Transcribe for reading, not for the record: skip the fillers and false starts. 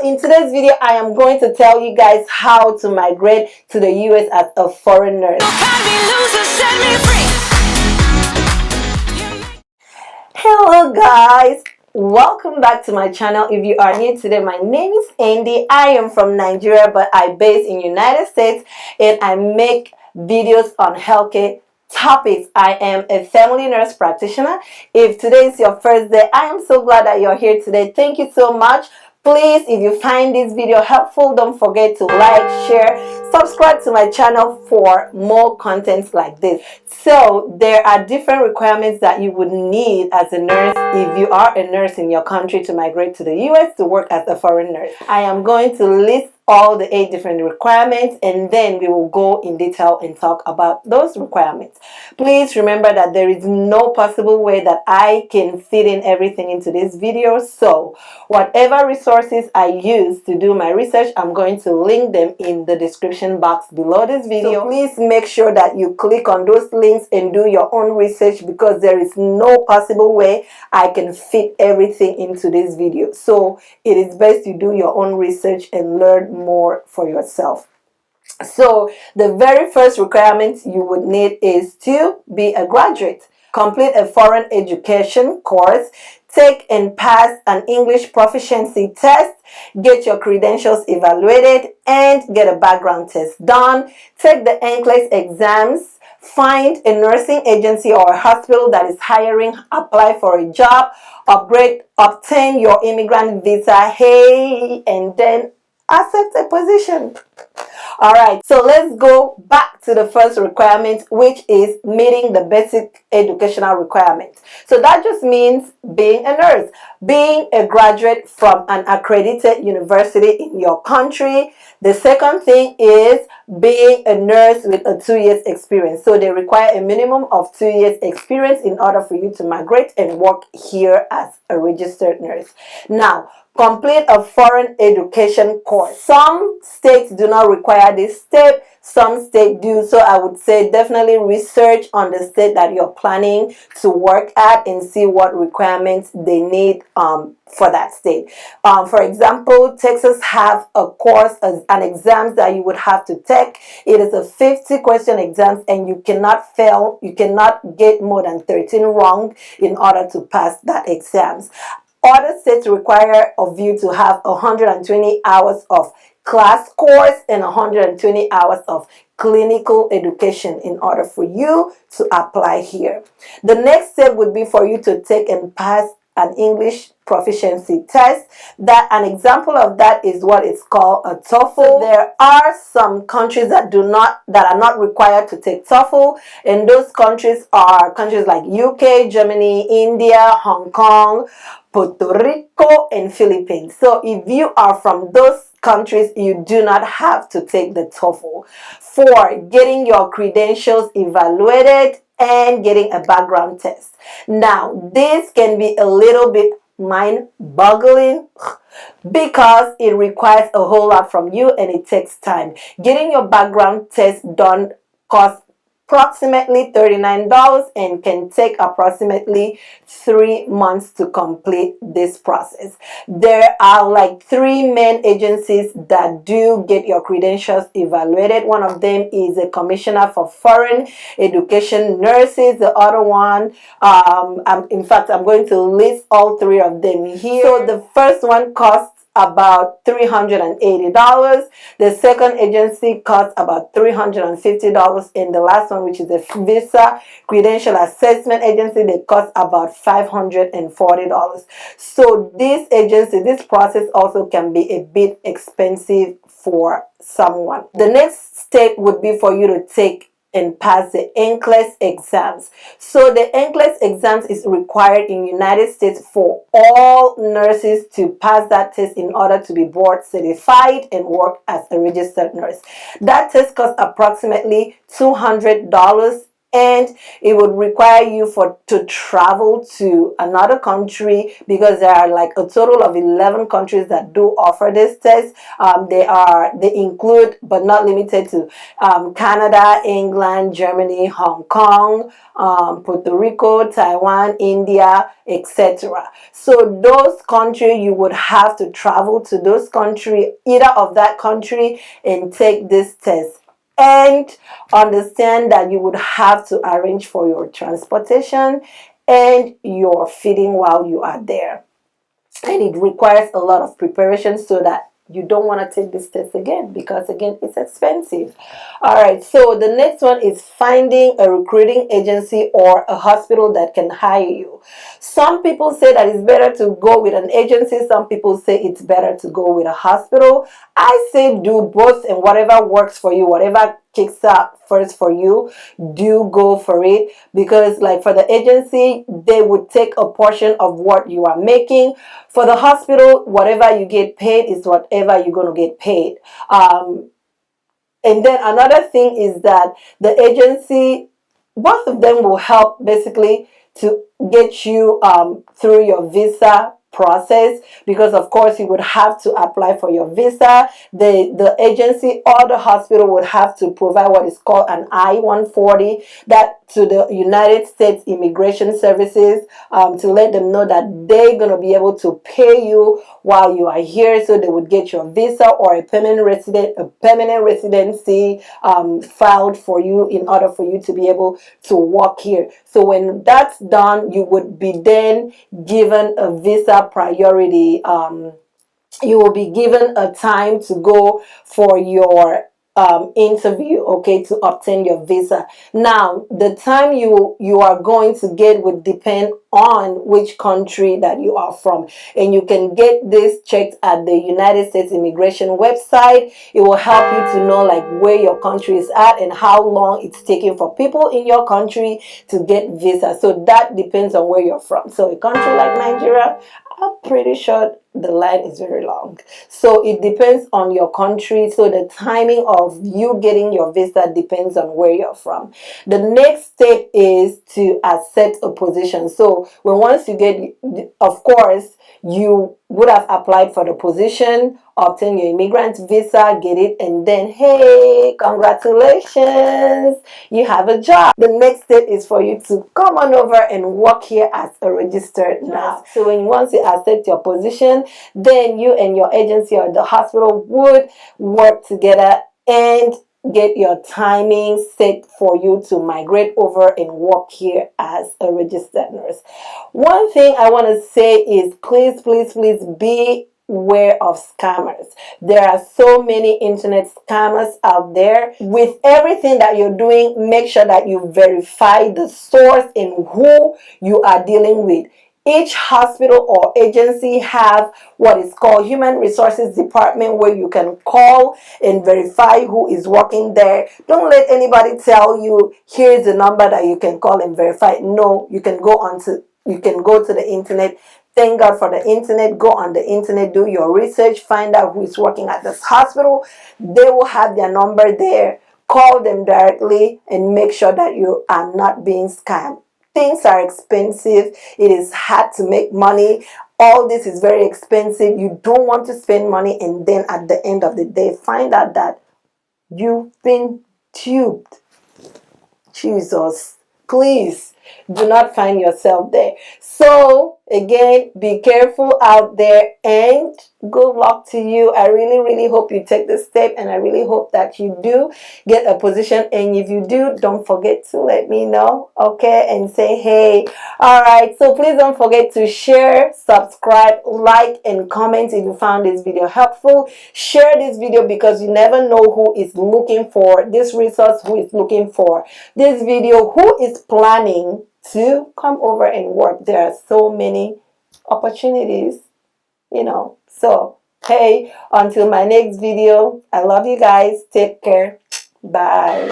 in today's video, I am going to tell you guys how to migrate to the US as a foreign nurse. Hello guys, welcome back to my channel. If you are new today, my name is Andy. I am from Nigeria, but I base in United States, and I make videos on healthcare topics. I am a family nurse practitioner. If today is your first day, I am so glad that you're here today. Thank you so much. Please, if you find this video helpful, don't forget to like, share, subscribe to my channel for more contents like this. So there are different requirements that you would need as a nurse if you are a nurse in your country to migrate to the US to work as a foreign nurse. I am going to list all the 8 different requirements, and then we will go in detail and talk about those requirements. Please remember that there is no possible way that I can fit in everything into this video, so whatever resources I use to do my research, I'm going to link them in the description box below this video. So please make sure that you click on those links and do your own research, because there is no possible way I can fit everything into this video. So it is best you do your own research and learn more for yourself. So the very first requirement you would need is to be a graduate, complete a foreign education course, take and pass an English proficiency test, get your credentials evaluated, and get a background test done, take the NCLEX exams, find a nursing agency or a hospital that is hiring, apply for a job, obtain your immigrant visa, and then accept a position. All right, so let's go back to the first requirement, which is meeting the basic educational requirements. So that just means being a nurse, being a graduate from an accredited university in your country. The second thing is being a nurse with a 2 years experience. So they require a minimum of 2 years experience in order for you to migrate and work here as a registered nurse. Now, complete a foreign education course. Some states do not require this step, some states do. So I would say definitely research on the state that you're planning to work at and see what requirements they need for that state. For example, Texas have a course, an exam that you would have to take. It is a 50-question exam, and you cannot fail, you cannot get more than 13 wrong in order to pass that exams. Other states require of you to have 120 hours of class course and 120 hours of clinical education in order for you to apply here. The next step would be for you to take and pass an English proficiency test. That an example of that is what is called a TOEFL. So there are some countries that are not required to take TOEFL, and those countries are countries like UK, Germany, India, Hong Kong, Puerto Rico, and Philippines. So if you are from those countries, you do not have to take the TOEFL. For getting your credentials evaluated and getting a background test. Now, this can be a little bit mind-boggling because it requires a whole lot from you and it takes time. Getting your background test done costs approximately $39 and can take approximately 3 months to complete this process. There are like 3 main agencies that do get your credentials evaluated. One of them is a Commissioner for Foreign Education Nurses. The other one, in fact, I'm going to list all 3 of them here. So the first one costs about $380. The second agency costs about $350, and the last one, which is the Visa Credential Assessment Agency, they cost about $540. So this agency, this process also can be a bit expensive for someone. The next step would be for you to take and pass the NCLEX exams. So the NCLEX exams is required in United States for all nurses to pass that test in order to be board certified and work as a registered nurse. That test costs approximately $200 and it would require you to travel to another country, because there are like a total of 11 countries that do offer this test. They include, but not limited to, Canada, England, Germany, Hong Kong, Puerto Rico, Taiwan, India, etc. So those countries, you would have to travel to those countries, either of that country, and take this test. And understand that you would have to arrange for your transportation and your feeding while you are there. And it requires a lot of preparation, so that you don't want to take this test again, because again, it's expensive. All right, so the next one is finding a recruiting agency or a hospital that can hire you. Some people say that it's better to go with an agency. Some people say it's better to go with a hospital. I say do both, and whatever works for you, whatever kicks up first for you, do go for it. Because like for the agency, they would take a portion of what you are making. For the hospital, whatever you get paid is whatever you're going to get paid. And then another thing is that the agency, both of them will help basically to get you through your visa process, because of course you would have to apply for your visa. The agency or the hospital would have to provide what is called an I-140, that to the United States Immigration Services, to let them know that they're going to be able to pay you while you are here. So they would get your visa or a permanent residency filed for you, in order for you to be able to work here. So when that's done, you would be then given a visa priority. You will be given a time to go for your interview, okay, to obtain your visa. Now, the time you are going to get would depend on which country that you are from, and you can get this checked at the United States Immigration website. It will help you to know like where your country is at and how long it's taking for people in your country to get visa. So that depends on where you're from. So a country like Nigeria, I'm pretty sure the line is very long. So it depends on your country. So the timing of you getting your visa depends on where you're from. The next step is to accept a position. So once you get, of course, you would have applied for the position, obtain your immigrant visa, get it, and then, hey, congratulations, you have a job. The next step is for you to come on over and work here as a registered nurse. So once you accept your position, then you and your agency or the hospital would work together and get your timing set for you to migrate over and work here as a registered nurse. One thing I want to say is please, please, please be aware of scammers. There are so many internet scammers out there. With everything that you're doing, make sure that you verify the source and who you are dealing with. Each hospital or agency have what is called human resources department, where you can call and verify who is working there. Don't let anybody tell you here's the number that you can call and verify. No, you can go to the internet. Thank God for the internet. Go on the internet, do your research, find out who is working at this hospital. They will have their number there. Call them directly and make sure that you are not being scammed. Things are expensive. It is hard to make money. All this is very expensive. You don't want to spend money and then at the end of the day find out that you've been duped. Jesus, please do not find yourself there. So again, be careful out there and good luck to you. I really, really hope you take this step, and I really hope that you do get a position. And if you do, don't forget to let me know, okay, and say hey. All right, so please don't forget to share, subscribe, like, and comment if you found this video helpful. Share this video, because you never know who is looking for this resource, who is looking for this video, who is planning to come over and work. There are so many opportunities, so hey, until my next video, I love you guys. Take care. Bye.